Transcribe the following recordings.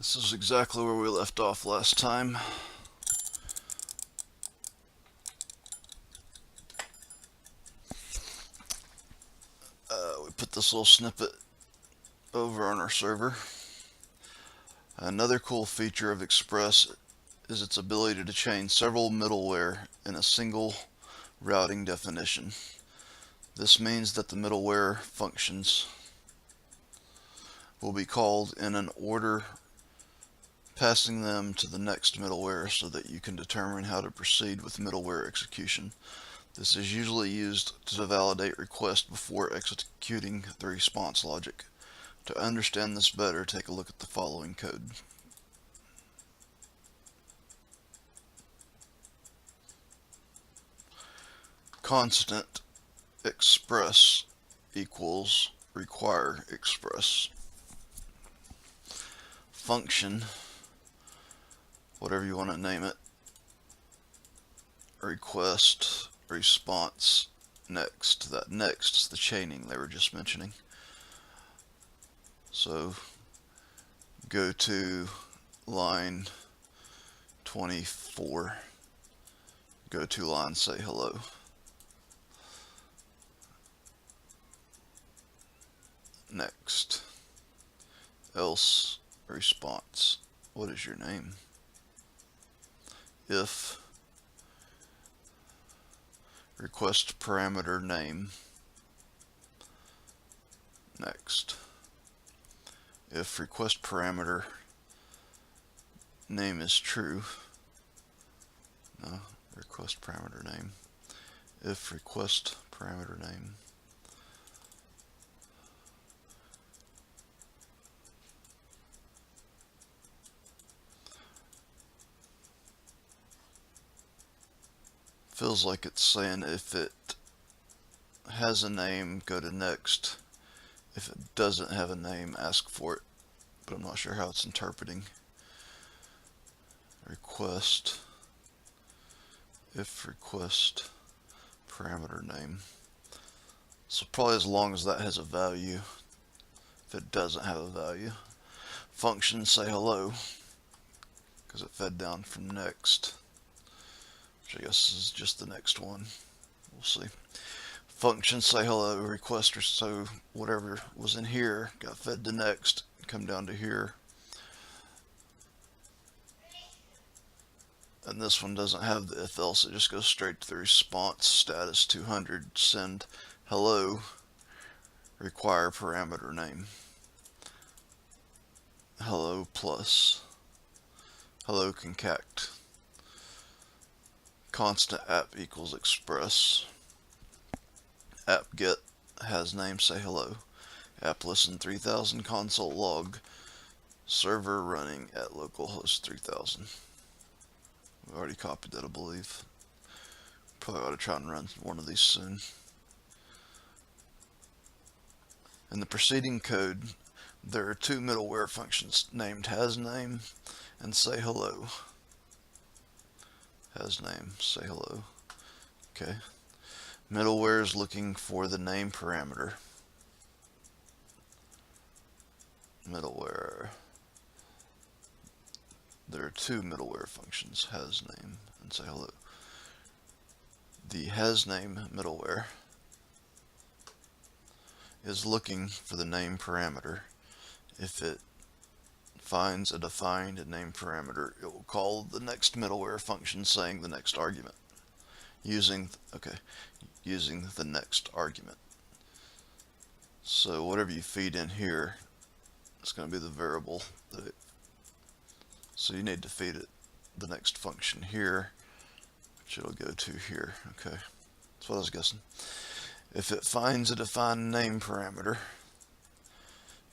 This is exactly where we left off last time. We put this little snippet over on our server. Another cool feature of Express is its ability to chain several middleware in a single routing definition. This means that the middleware functions will be called in an order, passing them to the next middleware so that you can determine how to proceed with middleware execution. This is usually used to validate requests before executing the response logic. To understand this better, take a look at the following code. Constant express equals require express. Function, whatever you want to name it, request response next. That next is the chaining they were just mentioning. So go to line 24, go to line say hello. Next, else response, what is your name? If request parameter name, next. If request parameter name is true, no, request parameter name. If request parameter name feels like it's saying if it has a name, go to next. If it doesn't have a name, ask for it. But I'm not sure how it's interpreting. Request, if request parameter name. So probably as long as that has a value. If it doesn't have a value. Function say hello, because it fed down from next, which I guess is just the next one. We'll see. Function say hello, request, so whatever was in here got fed to next, come down to here. And this one doesn't have the if else, it just goes straight to the response status 200, send hello, require parameter name. Hello plus hello concact. Constant app equals express. App get has name say hello. App listen 3000 console log. Server running at localhost 3000. We already copied that, I believe. Probably ought to try and run one of these soon. In the preceding code, there are two middleware functions named hasName and say hello. HasName, say hello. Okay. Middleware is looking for the name parameter. Middleware. There are two middleware functions, hasName and say hello. The hasName middleware is looking for the name parameter. If it finds a defined name parameter, it will call the next middleware function saying the next argument using the next argument. So whatever you feed in here is going to be the variable that it, so you need to feed it the next function here, which it'll go to here. Okay, that's what I was guessing. If it finds a defined name parameter,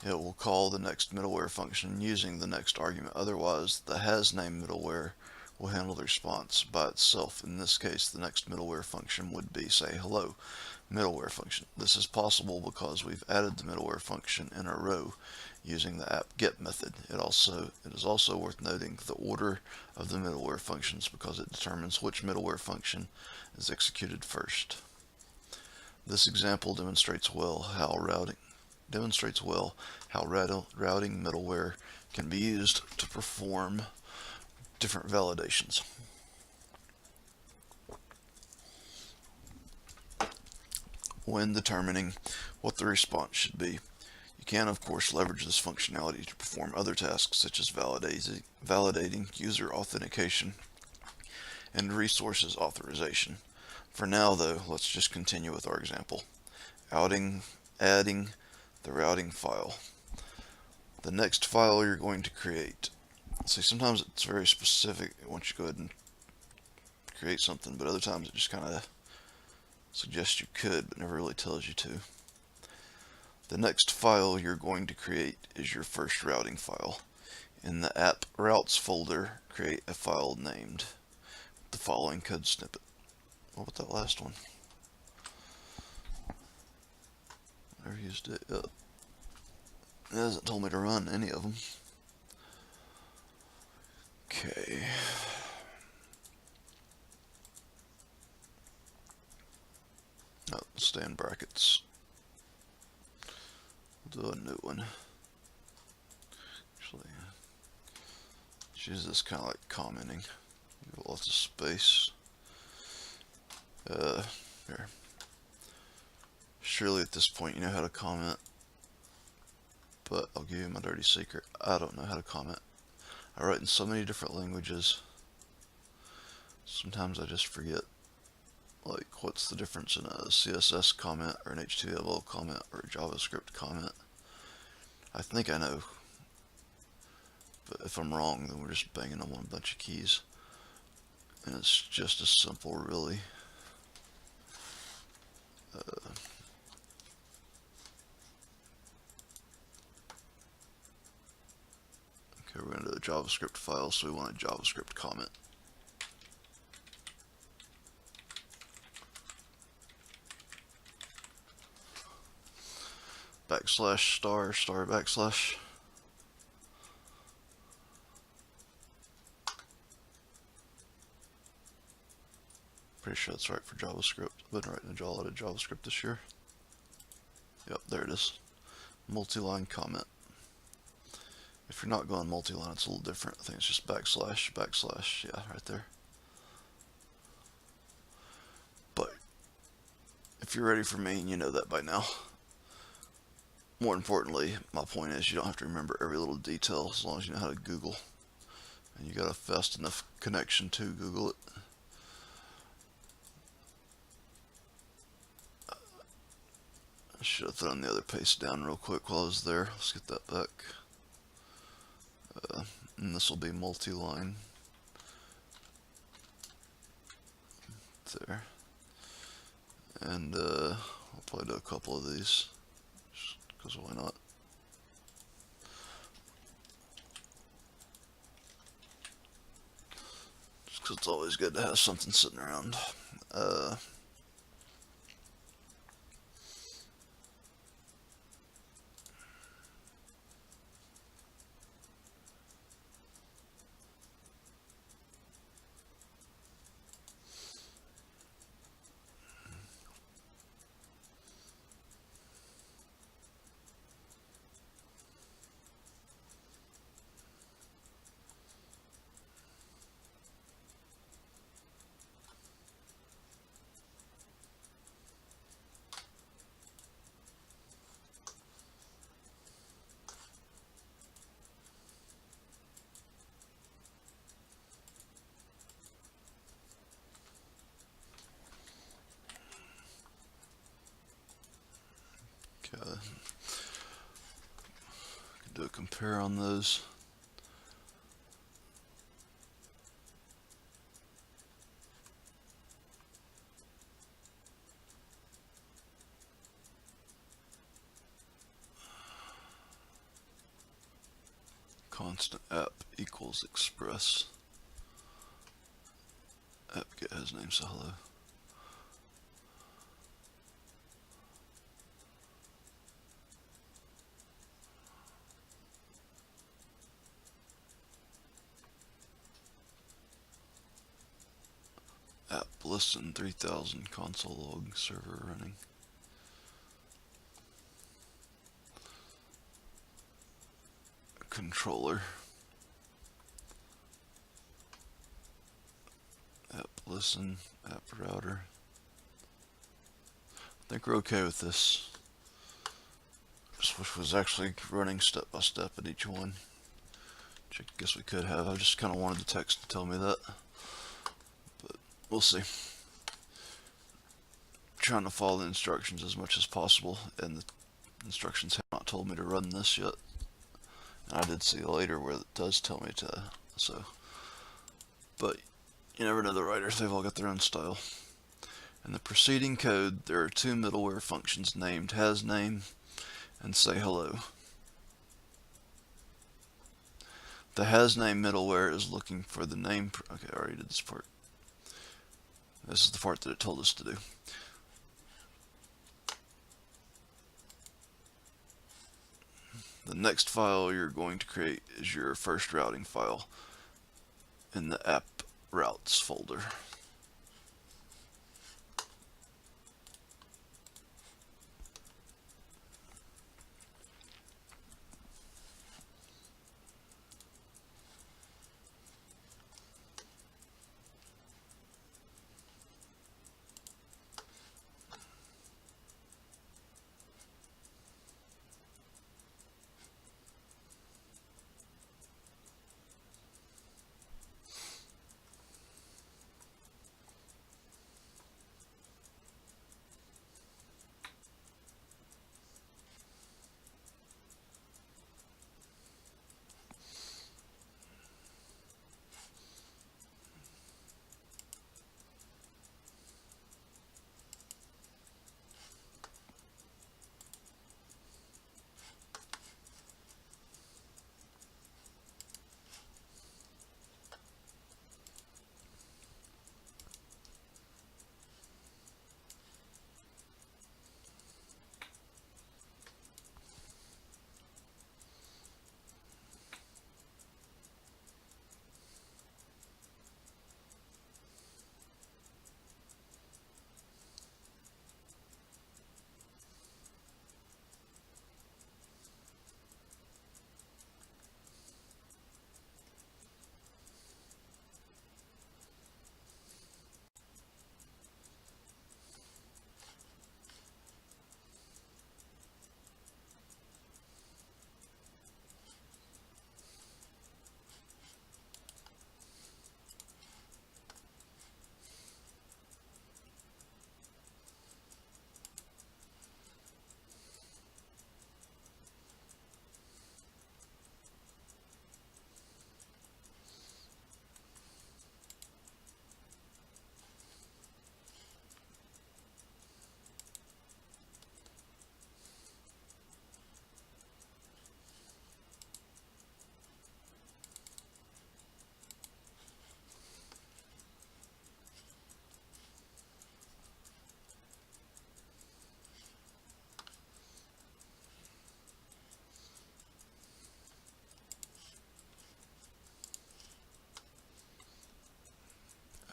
it will call the next middleware function using the next argument. Otherwise, the hasName middleware will handle the response by itself. In this case, the next middleware function would be say hello middleware function. This is possible because we've added the middleware function in a row using the app get method. It is also worth noting the order of the middleware functions because it determines which middleware function is executed first. This example demonstrates well how routing demonstrates well how routing middleware can be used to perform different validations. When determining what the response should be, you can, of course, leverage this functionality to perform other tasks such as validating user authentication and resources authorization. For now, though, let's just continue with our example. Adding the routing file. The next file you're going to create. See, sometimes it's very specific. It wants you to go ahead and create something, but other times it just kind of suggests you could, but never really tells you to. The next file you're going to create is your first routing file. In the app routes folder, create a file named the following code snippet. What about that last one? Never used it yet. It hasn't told me to run any of them. Okay. Oh, stay in brackets. We'll do a new one. Actually, let's use this kind of like commenting. Give it lots of space. Here. Surely at this point you know how to comment, but I'll give you my dirty secret. I don't know how to comment. I write in so many different languages. Sometimes I just forget, like, what's the difference in a CSS comment or an HTML comment or a JavaScript comment. I think I know, but if I'm wrong, then we're just banging on one bunch of keys. And it's just as simple, really. Okay, we're going to do a JavaScript file, so we want a JavaScript comment. Backslash star star backslash. Pretty sure that's right for JavaScript. I've been writing a lot of JavaScript this year. Yep, there it is. Multi-line comment. If you're not going multi-line, it's a little different. I think it's just backslash, backslash. Yeah, right there. But if you're ready for me, and you know that by now. More importantly, my point is you don't have to remember every little detail as long as you know how to Google. And you got a fast enough connection to Google it. I should have thrown the other paste down real quick while I was there. Let's get that back. And this will be multi-line. There. And I'll probably do a couple of these, just because why not? Just because it's always good to have something sitting around. Okay. Could do a compare on those. Constant app equals express. App get has name, so hello. App listen 3000 console log server running. controller, app listen, app router. I think we're okay with this. Just wish was actually running step by step at each one, which I guess we could have. I just kind of wanted the text to tell me that, but we'll see. Trying to follow the instructions as much as possible, and the instructions have not told me to run this yet. And I did see later where it does tell me to, so. But you never know the writers, they've all got their own style. In the preceding code, there are two middleware functions named hasName and sayHello. The hasName middleware is looking for the name. Okay, I already did this part. This is the part that it told us to do. The next file you're going to create is your first routing file in the app routes folder.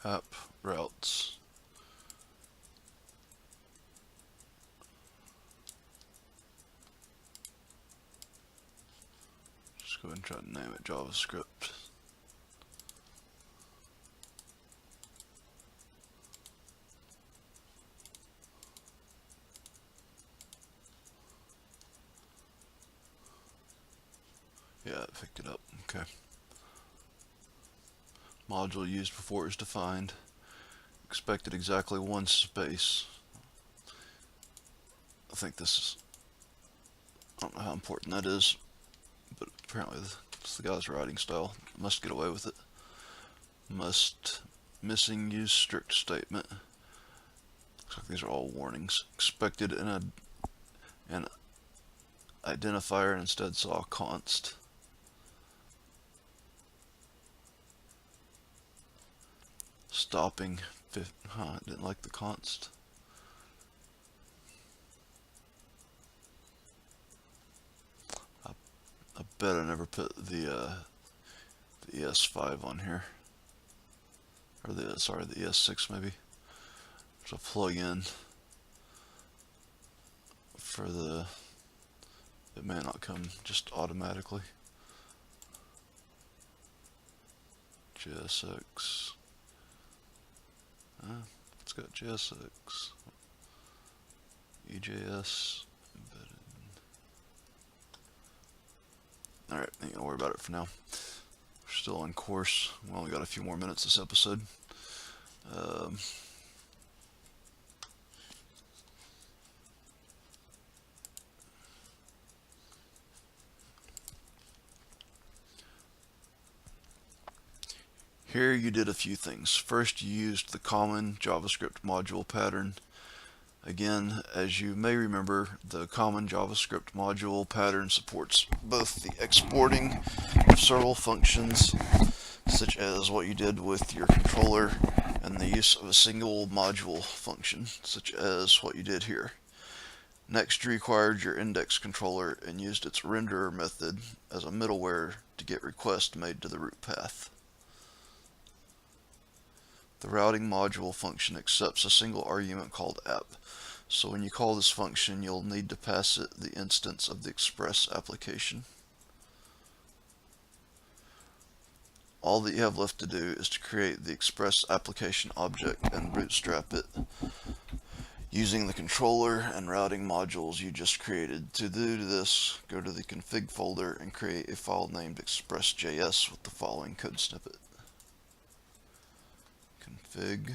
App routes. Just go ahead and try to name it JavaScript. Yeah, it picked it up. Okay. Module used before it is defined. Expected exactly one space. I think this is, I don't know how important that is, but apparently it's the guy's writing style. Must get away with it. Must missing use strict statement. Looks like these are all warnings. Expected an identifier and instead saw const. Stopping. I didn't like the const. I bet I never put the ES5 on here, or the ES6 maybe. There's a plug-in for the. It may not come just automatically. JSX. It's got JSX. EJS embedded. Alright, ain't gonna worry about it for now. We're still on course. We only got a few more minutes this episode. Here you did a few things. First, you used the common JavaScript module pattern. Again, as you may remember, the common JavaScript module pattern supports both the exporting of several functions, such as what you did with your controller, and the use of a single module function, such as what you did here. Next, you required your index controller and used its renderer method as a middleware to get requests made to the root path. The routing module function accepts a single argument called app. So when you call this function, you'll need to pass it the instance of the express application. All that you have left to do is to create the express application object and bootstrap it using the controller and routing modules you just created. To do this, go to the config folder and create a file named express.js with the following code snippet. Config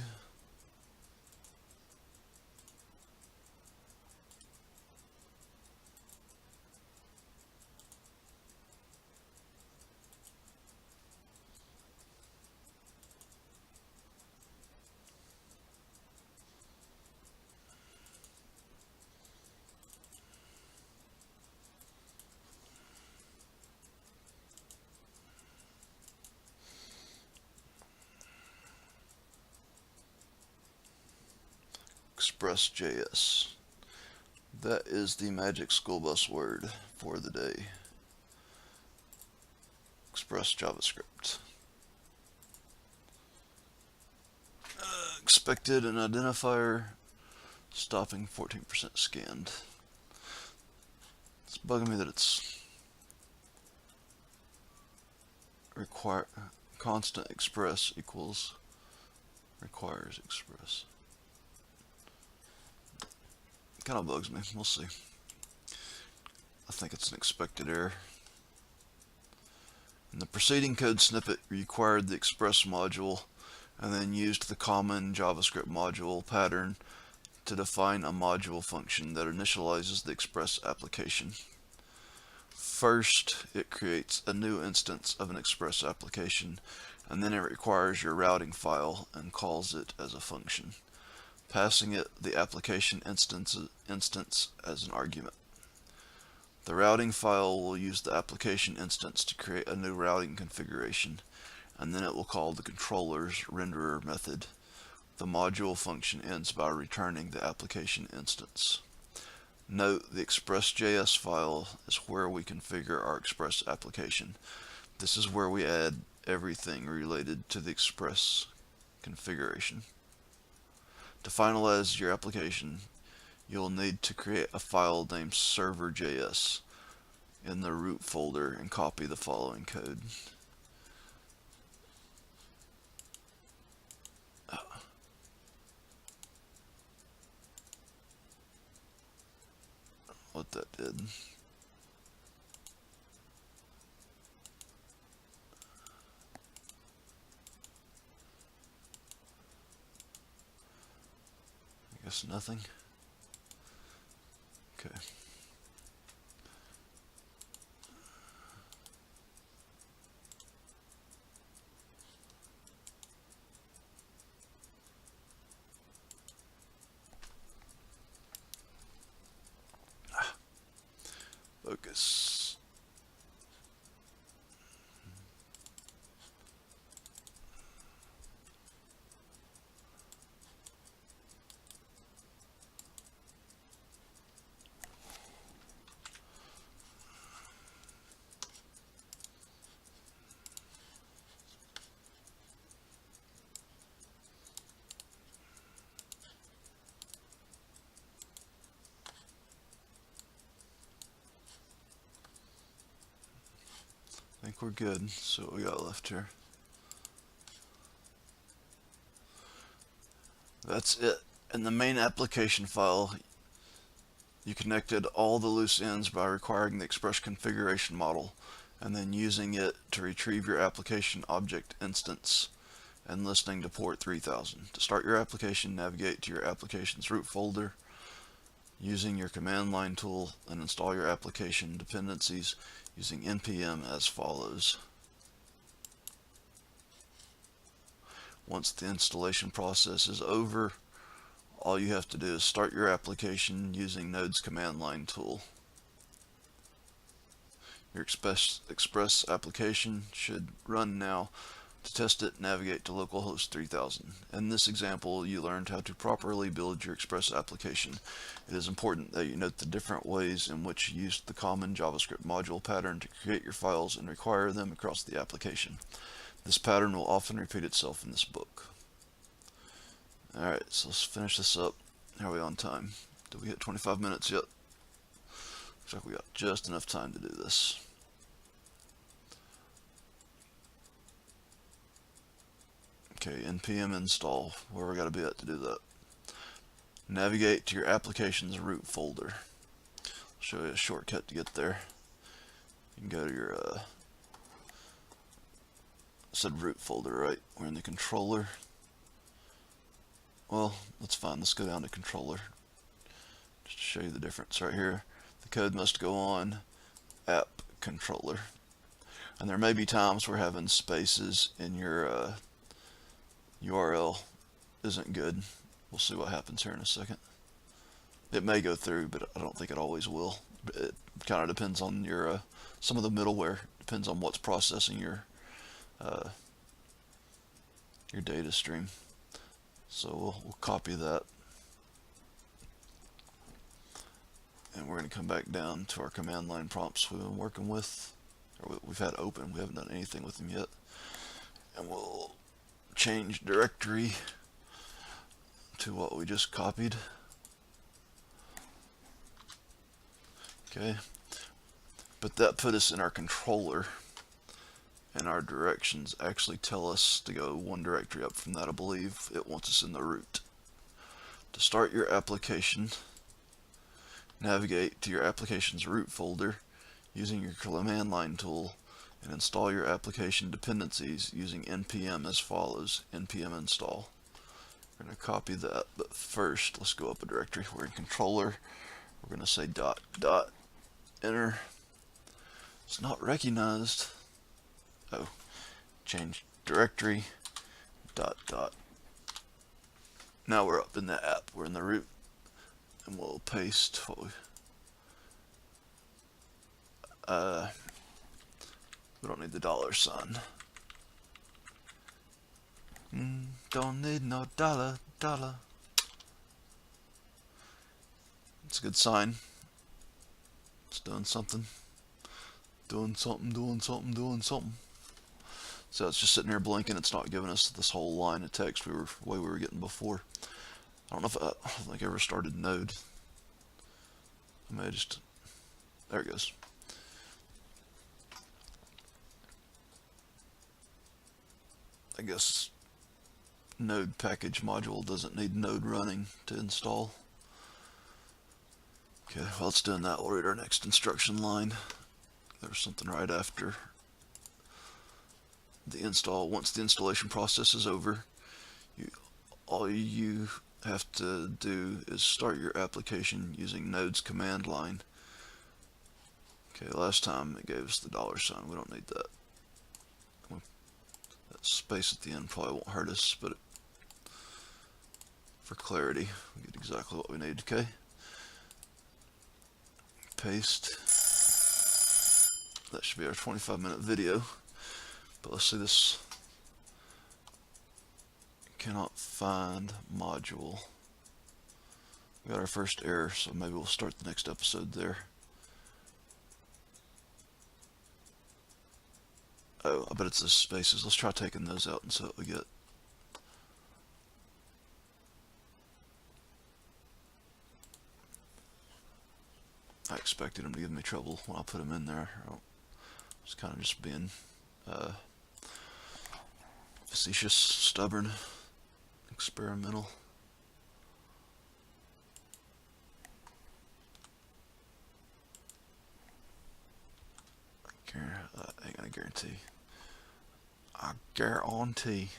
express.js. That is the magic school bus word for the day. Express JavaScript. Expected an identifier stopping 14% scanned. It's bugging me that it's constant express equals requires express. Kind of bugs me. We'll see. I think it's an expected error. In the preceding code snippet, we required the express module and then used the common JavaScript module pattern to define a module function that initializes the express application. First, it creates a new instance of an express application, and then it requires your routing file and calls it as a function, passing it the application instance as an argument. The routing file will use the application instance to create a new routing configuration, and then it will call the controller's renderer method. The module function ends by returning the application instance. Note, the express.js file is where we configure our express application. This is where we add everything related to the express configuration. To finalize your application, you'll need to create a file named server.js in the root folder and copy the following code. What that did. I guess nothing. Okay. Focus. I think we're good. So what we got left here? That's it. In the main application file, you connected all the loose ends by requiring the express configuration model and then using it to retrieve your application object instance and listening to port 3000. To start your application, navigate to your application's root folder using your command line tool and install your application dependencies using npm as follows. Once the installation process is over, all you have to do is start your application using Node's command line tool. Your Express application should run now. To test it, navigate to localhost 3000. In this example, you learned how to properly build your Express application. It is important that you note the different ways in which you used the common JavaScript module pattern to create your files and require them across the application. This pattern will often repeat itself in this book. Alright, so let's finish this up. How are we on time? Did we hit 25 minutes yet? Looks like we got just enough time to do this. Okay, npm install, where we got to be at to do that. Navigate to your application's root folder. I'll show you a shortcut to get there. You can go to your, I said root folder, right? We're in the controller. Well, that's fine. Let's go down to controller. Just to show you the difference right here. The code must go on app controller. And there may be times where having spaces in your URL isn't good. We'll see what happens here in a second. It may go through, but I don't think it always will. It kind of depends on your some of the middleware. Depends on what's processing your data stream. So we'll copy that, and we're going to come back down to our command line prompts we've been working with, or we've had open. We haven't done anything with them yet, and we'll change directory to what we just copied. Okay, but that put us in our controller, and our directions actually tell us to go one directory up from that. I believe it wants us in the root. To start your application, navigate to your application's root folder using your command line tool and install your application dependencies using npm as follows. Npm install. We're going to copy that, but first let's go up a directory. We're in controller. We're going to say dot dot enter. It's not recognized. Oh, change directory dot dot. Now we're up in the app. We're in the root, and we'll paste what we don't need the $sign. Don't need no dollar. It's a good sign. It's doing something. Doing something. So it's just sitting here blinking. It's not giving us this whole line of text the way we were getting before. I don't know if I don't think I ever started Node. I may just, there it goes. I guess Node package module doesn't need Node running to install. Okay, while it's doing that, we'll read our next instruction line. There's something right after the install. Once the installation process is over, all you have to do is start your application using Node's command line. Okay, last time it gave us the $sign. We don't need that. That space at the end probably won't hurt us, but for clarity, we get exactly what we need. Okay, paste. That should be our 25-minute video. But let's see this. Cannot find module. We got our first error, so maybe we'll start the next episode there. Oh, I bet it's the spaces. Let's try taking those out and see what we get. I expected him to give me trouble when I put him in there. I was kind of just being facetious, stubborn, experimental. Ain't gonna guarantee. I guarantee.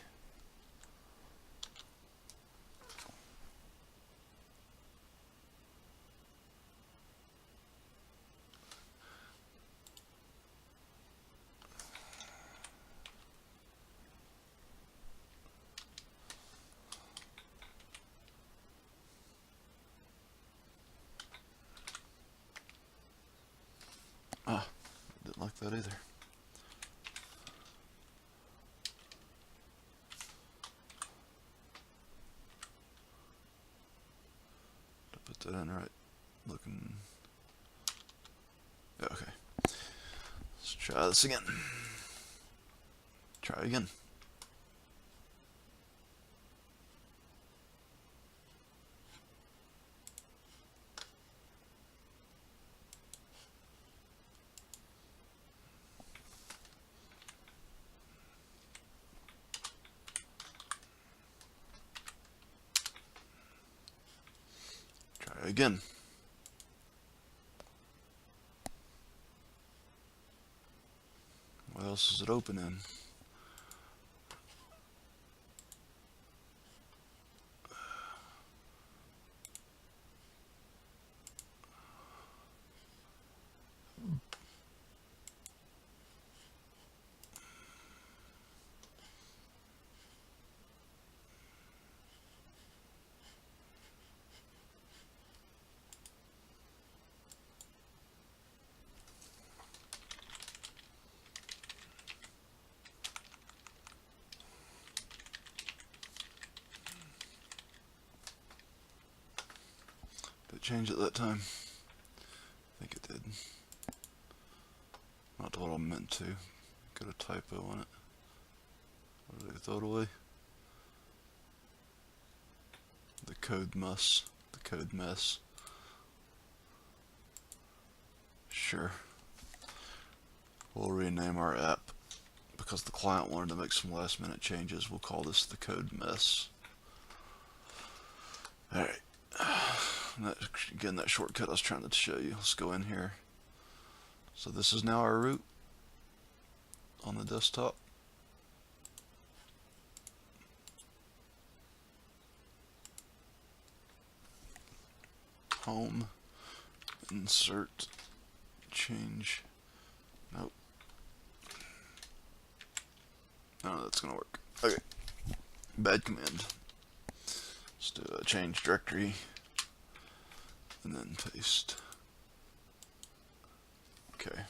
Ah, didn't like that either. Put that in right looking. Yeah, okay. Let's try this again. Try again. Try again. What else is it open in? Did it change it that time? I think it did. Not what I meant to. Got a typo on it. What did I throw it away? The code mess. The code mess. Sure. We'll rename our app because the client wanted to make some last minute changes. We'll call this the code mess. Alright. Again, that shortcut I was trying to show you. Let's go in here. So this is now our root on the desktop. Home, insert, change. Nope. No, that's gonna work. Okay. Bad command. Let's do a change directory and then paste. Okay.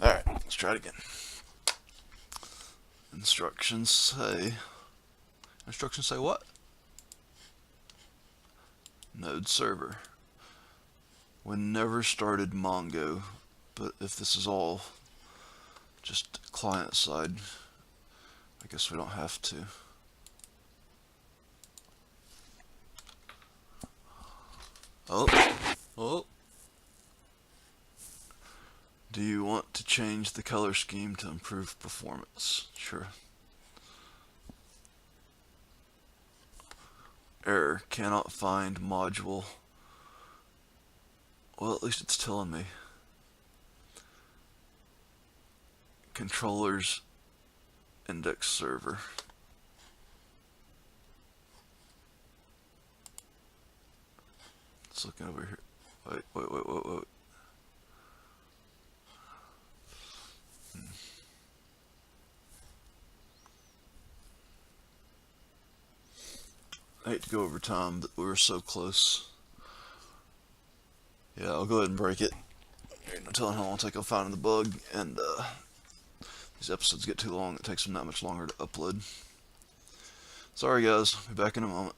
Alright, let's try it again. Instructions say what? Node server. We never started Mongo, but if this is all just client side, I guess we don't have to. Oh. Do you want to change the color scheme to improve performance? Sure. Error, cannot find module. Well, at least it's telling me. Controllers index server. Let's look over here. Wait. I hate to go over time, but we were so close. Yeah, I'll go ahead and break it. No telling how long it'll take on finding the bug, and these episodes get too long. It takes them that much longer to upload. Sorry guys, be back in a moment.